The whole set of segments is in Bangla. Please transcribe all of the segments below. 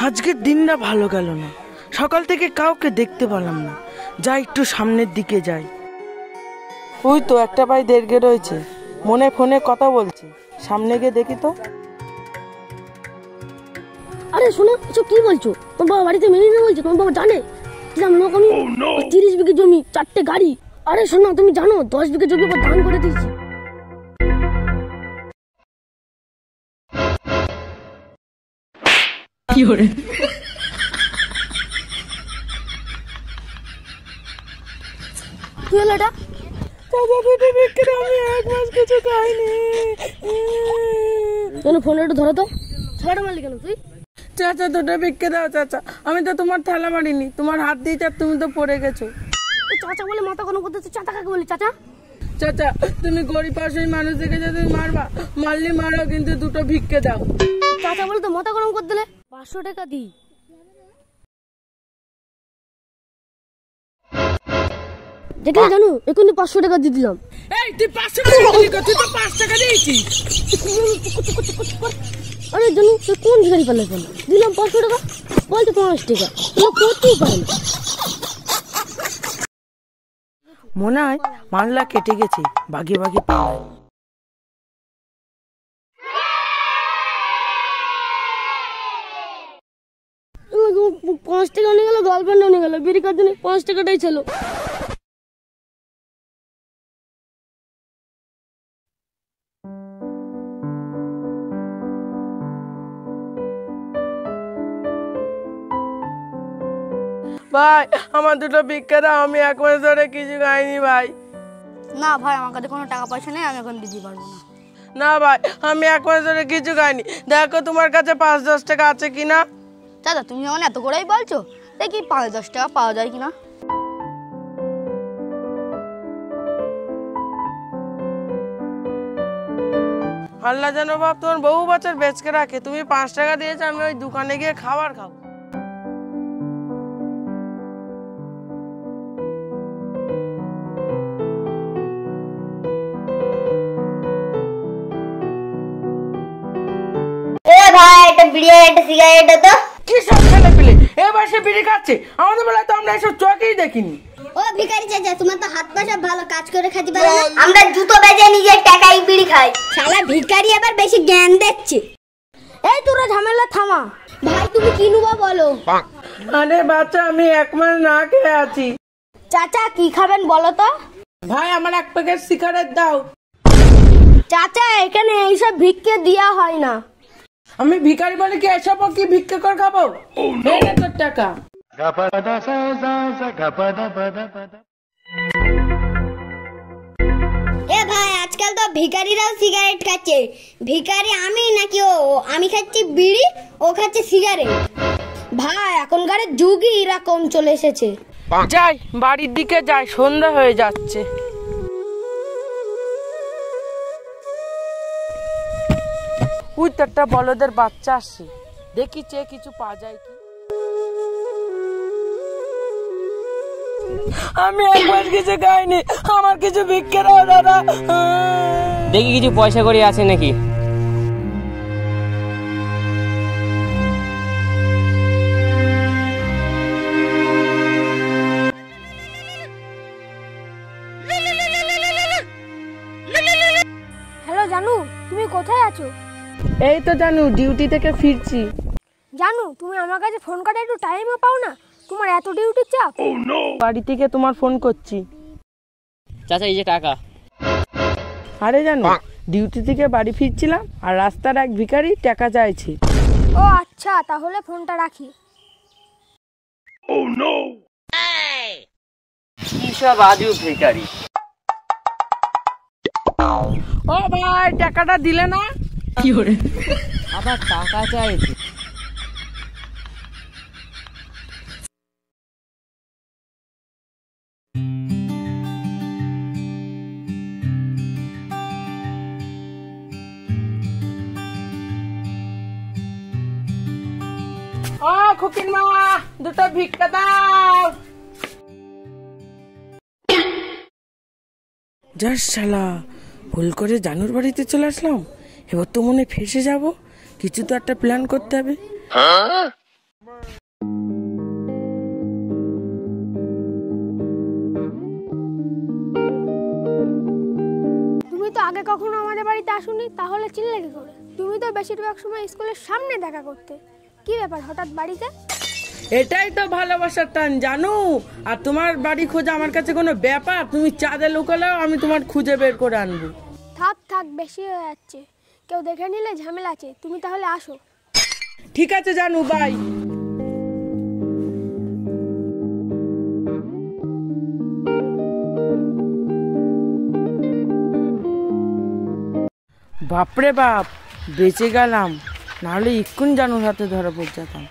আজকের দিনটা ভালো গেল না, সকাল থেকে কাউকে দেখতে পেলাম না। যাই একটু সামনের দিকে যাই। ওই তো একটা ভাই দেড়গে রয়েছে, মনে ফোনে কথা বলছে, সামনে গিয়ে দেখি তো। আরে শোনো, এসব কি বলছো? তোমার বাবা বাড়িতে মেনে নিয়ে বলছে? তোমার বাবা জানে লোক আমি 30 বিঘে জমি, 4টে গাড়ি। আরে শোনো, তুমি জানো 10 বিঘে জমি ওপর দান করে দিয়েছি। কি হরে কি হলো এটা? আমি 1 মাস কিছু খাইনি। ফোন একটু ধরো তো। ছেলেটা মারলি কেন তুই? চাচা দুটো ভিক্ষে দাও চাচা, আমি তো তোমার থালা মারিনি, তোমার হাত দিয়ে তুমি তো পড়ে গেছো। চাচা বলে মাথা কোনো করতেছে, চাচা কাকে বলি? চাচা চাচা তুমি গরিব পাশেই মানুষ দেখে যদি মারবা, মারলে মারো, কিন্তু দুটো ভিক্ষে দাও। চাচা বলে তো মাথা গরম করে দিলে। 500 টাকা দিই। দেখলে জানো, এখনই 500 টাকা দিয়ে দিলাম। এই তুই 500 টাকা দিলি, তুই তো 5 টাকা দিয়েছিস। আরে জানো তুই কোন ভিখারি পাল্লা ফেল দিলাম 500 টাকা, বলতে 5 টাকা করতেই পারে না। মনে হয় মানলা কেটে গেছে, বাগে বাগে পায়। 5 টাকা নিয়ে গেল, গার্লফ্রেন্ড নিয়ে গেল, বিড়ি খাওয়ার জন্য 5 টাকাটাই ছিল। ভাই আমার দুটো ভিক্ষা দাও, আমি 1 মাস ধরে কিছু খাইনি ভাই। না ভাই, আমার কাছে কোনো টাকা পয়সা নেই, আমি এখন দিতে পারবো না। না ভাই, আমি 1 মাস ধরে কিছু খাইনি, দেখো তোমার কাছে 5-10 টাকা আছে কিনা। দাদা তুমি যখন এত করেই বলছো, দেখি 5-10 টাকা পাওয়া যায় কিনা। আল্লাহ যেন বাপ তোমার বহু বছর বেচকে রাখে। তুমি 5 টাকা দিয়েছো, আমি ওই দোকানে গিয়ে খাবার খাবো। ভাই একটা বিড়ি একটা সিগারেট তো। কি সব ছেলে পেলে এ বয়সে বিড়ি খাচ্ছে? আমাদের বেলায় তো আমরা এসব চোখেই দেখিনি। ও ভিখারি চাচা, তোমার তো হাত পা সব ভালো, কাজ করে খেতে পারো না। আমরা জুতো বেচে নিজের টাকায় বিড়ি খাই। শালা ভিখারি আবার বেশি জ্ঞান দিচ্ছে। এই তোরা ঝামেলা থামা। ভাই তুমি কি নেবা বলো? আরে বাচ্চা, আমি 1 মাস না খেয়ে আছি। চাচা কি খাবেন বলো তো? ভাই আমার 1 প্যাকেট সিগারেট দাও। চাচা এখানে এইসব ভিক্ষে দেওয়া হয় না। আমি ভিখারি বলে কি এসব কি ভিক্ষা করে খাবো? তোর টাকা। এ ভাই আজকাল তো ভিখারিরাও সিগারেট খাচ্ছে। ভিখারি আমি নাকি ও? আমি খাচ্ছি বিড়ি, ও খাচ্ছে সিগারেট। ভাই এখনকার যুগই এরকম চলে এসেছে। যাই বাড়ির দিকে যাই, সন্ধ্যা হয়ে যাচ্ছে। ওই তো একটা বলদের বাচ্চা আসছে, দেখি চেয়ে কিছু পাওয়া যায় কি। আমি 1 মাস কিছু খাইনি, আমার কিছু ভিক্ষে দাও দাদা। দেখি কিছু পয়সা করি আছে নাকি। হ্যালো জানু, তুমি কোথায় আছো? এই তো জানু, ডিউটি থেকে ফিরছি। জানু তুমি আমার কাছে ফোন করে একটু টাইমও পাও না? তোমার এত ডিউটির চাপ। বাড়ি থেকে তোমার ফোন করছি। চাচা এই যে টাকা। আরে জানো, ডিউটি থেকে বাড়ি ফিরছিলাম আর রাস্তার এক ভিখারি টাকা চাইছে। ও আচ্ছা, তাহলে ফোনটা রাখি। কি সব আজব ভিখারি। ও ভাই টাকাটা দিলে না? কি করে আবার টাকা চাইছে? ও খুকিন মা, দুটো ভিক্ষা দাও। যাস শালা, ভুল করে জানুর বাড়িতে চলে আসলাম। এবার তো মনে ফেসে যাব, কিছু তো একটা প্ল্যান করতে হবে। তুমি তো আগে কখনো আমাদের বাড়িতে আসোনি, তাহলে চিনলে কি করে? তুমি তো বেশিরভাগ সময় স্কুলের সামনে দেখা করতে। কি ব্যাপার হঠাৎ বাড়িতে? এটাই তো ভালোবাসার টান জানো। আর তোমার বাড়ি খোঁজা আমার কাছে কোনো ব্যাপার? তুমি চাঁদে লুকালেও আমি তোমার খুঁজে বের করে আনবো। থাক থাক, বেশি হয়ে যাচ্ছে, কেউ দেখে নিলে ঝামেলা আছে। তুমি তাহলে আসো। ঠিক আছে জানু, বাই। বাপরে বাপ, বেঁচে গেলাম, নাহলে এক্ষুনি জানুর হাতে ধরা পড়ে যেতাম।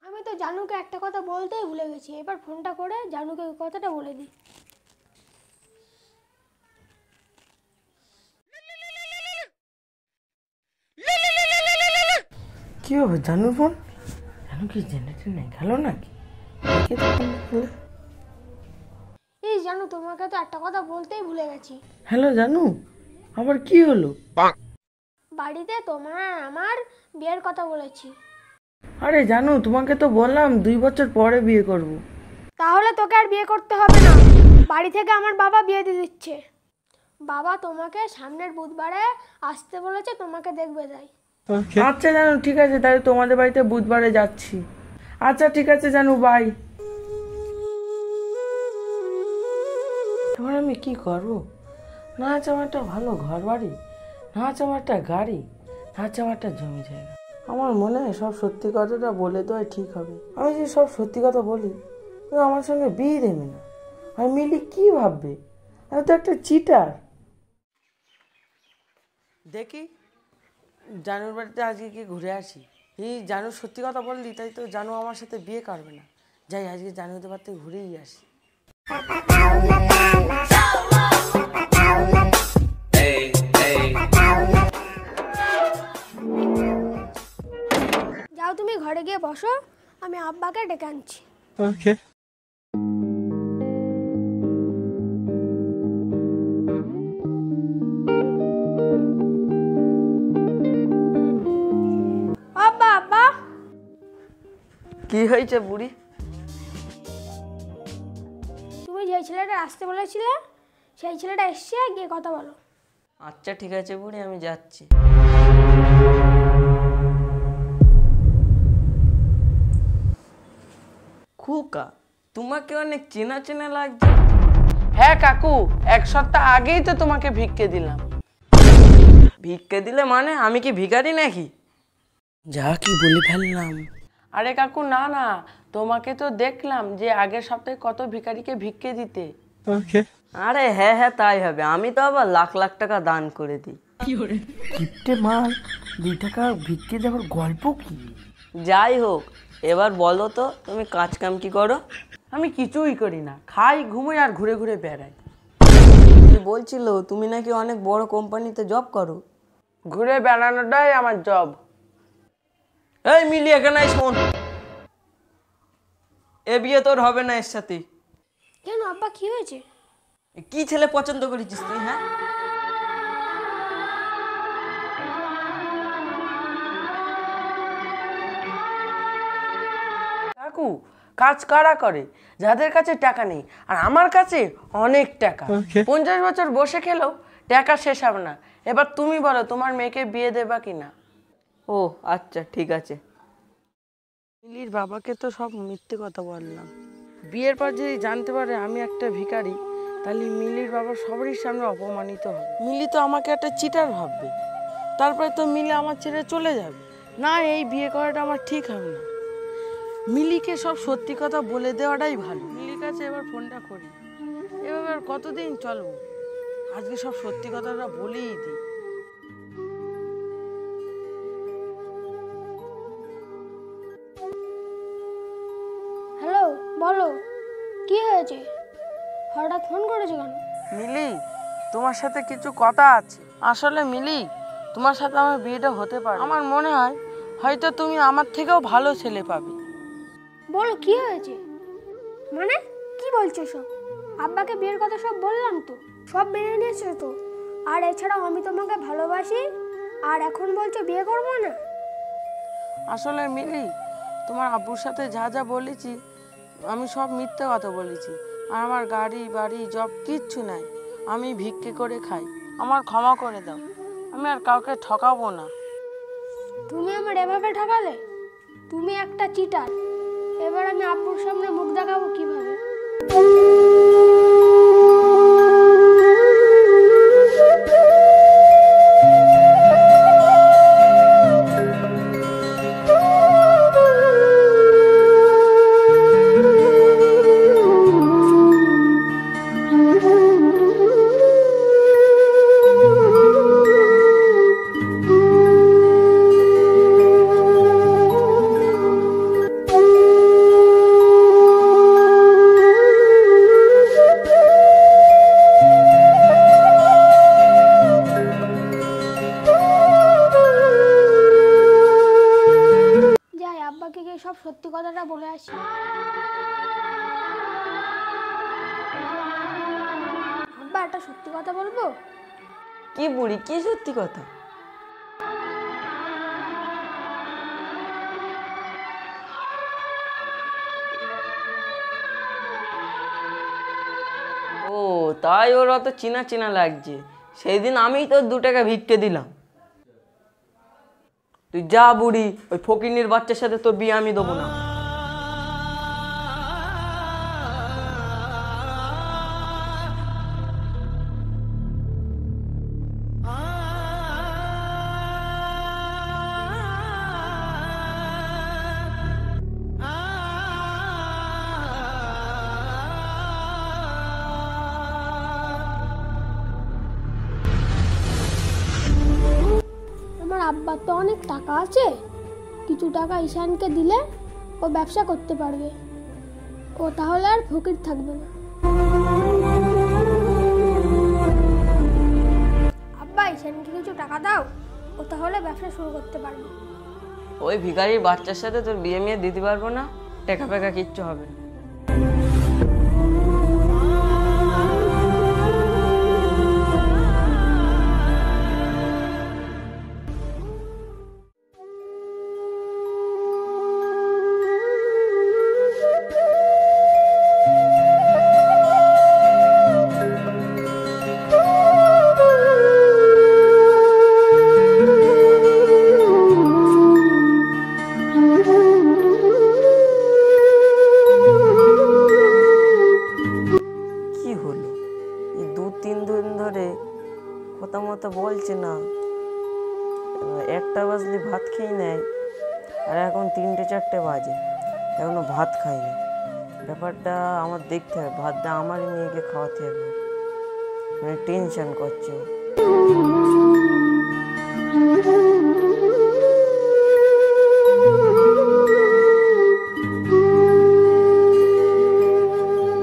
আমি তো জানুকে একটা কথা বলতেই ভুলে গেছি। এবার ফোনটা করে জানুকে ওই কথাটা বলে দিই। কি হবে জানুর ফোন? জানু কি জেনারেটর নেই গেল নাকি? এই জানু, তোমাকে তো একটা কথা বলতেই ভুলে গেছি। হ্যালো জানু, আবার কি হলো? বাড়িতে তোমার আর আমার বিয়ের কথা বলেছি। আরে জানু, তোমাকে তো বললাম 2 বছর পরে বিয়ে করব। তাহলে তোকে আর বিয়ে করতে হবে না, বাড়ি থেকে আমার বাবা বিয়ে দিয়ে দিচ্ছে। বাবা তোমাকে সামনের বুধবারে আসতে বলেছে, তোমাকে দেখবে তাই। আচ্ছা জানু, ঠিক আছে, তাহলে তোমাদের বাড়িতে বুধবারে যাচ্ছি। আচ্ছা ঠিক আছে জানু, বাই। এবার আমি কি করব? না আছে আমার একটা ভালো ঘর বাড়ি, না আছে আমার একটা গাড়ি, না আছে আমার একটা জমি জায়গা। আমার মনে হয় সব সত্যি কথাটা বলে দেওয়াই ঠিক হবে। আমি যদি সব সত্যি কথা বলি, ও আমার সঙ্গে বিয়ে দেবে না। আর মিলি কি ভাববে? আমি তো একটা চিটার। দেখি জানুর বাড়িতে আজকে কি ঘুরে আসি। এই জানু সত্যি কথা বললি, তাই তো জানু আমার সাথে বিয়ে করবে না। যাই আজকে জানুদের বাড়িতে ঘুরেই আসি। যাও তুমি ঘরে গিয়ে বসো, আমি আব্বাকে ডেকে আনছি। আব্বা আব্বা, কি হয়েছে বুড়ি? তুমি যে ছেলেটা আসতে বলেছিলে, সেই ছেলেটা এসছে, গিয়ে কথা বলো। আচ্ছা ঠিক আছে বুড়ি, আমি যাচ্ছি। খুকা, তোমাকে অনেক চেনা চেনা লাগছে। হ্যাঁ কাকু, 1 সপ্তাহ আগেই তো তোমাকে ভিক্ষে দিলাম। ভিক্ষে দিলে মানে? আমি কি ভিখারি নাকি? যা কি বলে ফেললাম। আরে কাকু না না, তোমাকে তো দেখলাম যে আগের সপ্তাহে কত ভিখারিকে ভিক্ষে দিতে। আরে হ্যাঁ হ্যাঁ, তাই হবে। আমি তো আবার লাখ লাখ টাকা দান করে দিই। কিপটে মাল, 2 টাকা ভিক্ষে দেওয়ার গল্প কি? যাই হোক, এবার বলো তো তুমি কাজ কাম কি করো? আমি কিছুই করি না, খাই ঘুমোই আর ঘুরে ঘুরে বেড়াই। তুমি বলছিল তুমি নাকি অনেক বড় কোম্পানিতে জব করো। ঘুরে বেড়ানোটাই আমার জব। এই মিলি, এখানে শোন, এ বিয়ে তোর হবে না এর সাথে। কেন আব্বা, কি হয়েছে? কি ছেলে পছন্দ করেছিস তুই? হ্যাঁ, কাকু, কাজ কারা করে? যাদের কাছে টাকা নেই। আর আমার কাছে অনেক টাকা। 50 বছর বসে খেলেও টাকা শেষ হবে না। এবার তুমি বলো, তোমার মেয়েকে বিয়ে দেবা কিনা? ও আচ্ছা ঠিক আছে। মিলির বাবাকে তো সব মিথ্যে কথা বললাম। বিয়ের পর যদি জানতে পারে আমি একটা ভিখারি, তাহলে মিলির বাবা সবারই সামনে অপমানিত হবে। মিলি তো আমাকে একটা চিটার ভাববে। তারপরে তো মিলি আমার ছেড়ে চলে যাবে। না, এই বিয়ে করাটা আমার ঠিক হবে না। মিলিকে সব সত্যি কথা বলে দেওয়াটাই ভালো। মিলির কাছে এবার ফোনটা করি। এবার কতদিন চলবো? আজকে সব সত্যি কথাটা বলেই দিই। হ্যালো, বলো কি হয়েছে? হঠাৎ ফোন করেছো কেন? মিলি, তোমার সাথে কিছু কথা আছে। আসলে মিলি, তোমার সাথে আমার বিয়েটা হতে পারে। আমার মনে হয় হয়তো তুমি আমার থেকেও ভালো ছেলে পাবে। বলো কি হয়েছে? মানে কি বলছো সব? আব্বাকে বিয়ের কথা সব বললাম তো, সব মেনে নিয়েছো তো। আর এছাড়াও আমি তোমাকে ভালোবাসি, আর এখন বলছো বিয়ে করবো না? আসলে মিলি, তোমার আব্বুর সাথে যা যা বলেছি আমি সব মিথ্যে কথা বলেছি। আর আমার গাড়ি বাড়ি জব কিচ্ছু নাই, আমি ভিক্ষে করে খাই। আমার ক্ষমা করে দাও, আমি আর কাউকে ঠকাবো না। তুমি আমার এভাবে ঠকালে? তুমি একটা চিটার। এবার আমি আব্বুর সামনে মুখ দেখাবো কিভাবে? আব্বাকে গিয়ে সব সত্যি কথাটা বলে আসি। আব্বা, একটা সত্যি কথা বলবো? কি বুড়ি, কি সত্যি কথা? ও তাই, ওর অত চেনা চেনা লাগছে। সেই দিন আমিই তোর 2 টাকা ভিক্ষে দিলাম। তুই যা বুড়ি, ওই ফকিনীর বাচ্চার সাথে তোর বিয়ে আমি দেবো না। আমার আব্বার তো অনেক টাকা আছে, কিছু টাকা ঈশানকে দিলে ও ব্যবসা করতে পারবে, ও তাহলে আর ফকির থাকবে না। আব্বা, ঈশানকে কিছু টাকা দাও, ও তাহলে ব্যবসা শুরু করতে পারবে। ওই ভিখারির বাচ্চার সাথে তোর বিয়ে মেয়ে দিতে পারবো না, টাকা পেকা কিচ্ছু হবে না। কথা মতো বলছে না, একটা বাজলে ভাত খেয়ে নেয়, আর এখন 3টে 4টে বাজে এখনো ভাত খাইনি। ব্যাপারটা আমার দেখতে হবে, ভাতটা আমারই মেয়েকে খাওয়াতে হবে। মানে টেনশন করছে।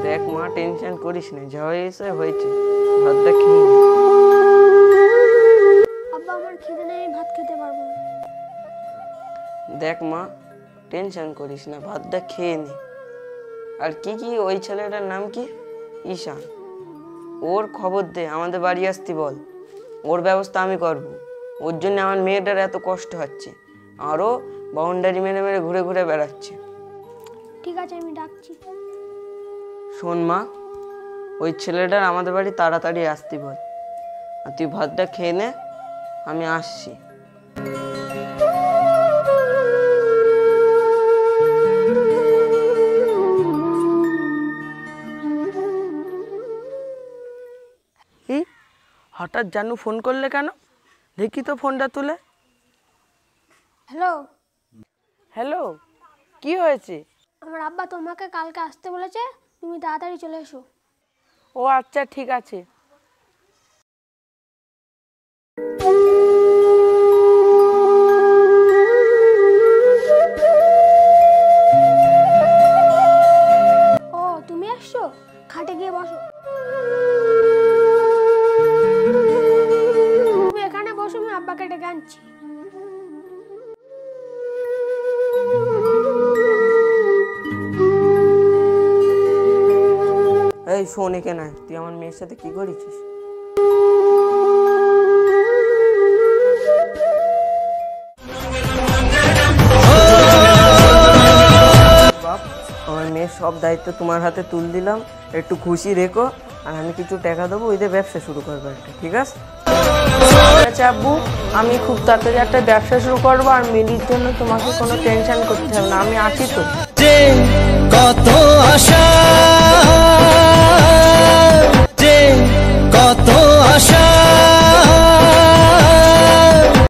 দেখ মা, টেনশন করিস না, যা হয়েছে হয়েছে, ভাতটা খেয়ে নে। আব্বা, আমার খিদে নেই, ভাত খেতে পারবো না। দেখ মা, টেনশন করিস না, ভাতটা খেয়ে নে। আর কি ওই ছেলেটার নাম কি? ঈশান। ওর খবর দে, আমাদের বাড়ি আসতে বল, ওর ব্যবস্থা আমি করব। ওর জন্য আমার মেয়েটার এত কষ্ট হচ্ছে, আরও বাউন্ডারি মেরে মেরে ঘুরে ঘুরে বেড়াচ্ছে। ঠিক আছে, আমি ডাকছি। শোন মা, ওই ছেলেটার আমাদের বাড়ি তাড়াতাড়ি আসতে বল, আর তুই ভাতটা খেয়ে নে, আমি আসছি। হঠাৎ জানু ফোন করলে কেন? দেখি তো ফোনটা তুলে। হ্যালো। হ্যালো, কি হয়েছে? আমার আব্বা তোমাকে কালকে আসতে বলেছে, তুমি তাড়াতাড়ি চলে এসো। ও আচ্ছা, ঠিক আছে। ও, তুমি আসছো? খাটে গিয়ে বসো। তুমি এখানে বসো, আমি আব্বাকে ডেকে আনছি। এই শোন, এখানে তুই আমার মেয়ের সাথে কি করেছিস? ও সব দায়িত্ব তোমার হাতে তুল দিলাম, একটু খুশি রেখো, আর আমি কিছু টাকা দেবো, ওই দিয়ে ব্যবসা শুরু করবো একটা, ঠিক আছে? আচ্ছা আব্বু, আমি খুব তাড়াতাড়ি একটা ব্যবসা শুরু করবো, আর মিলির জন্য তোমাকে কোনো টেনশন করতে হবে না, আমি আছি তো। কত আশা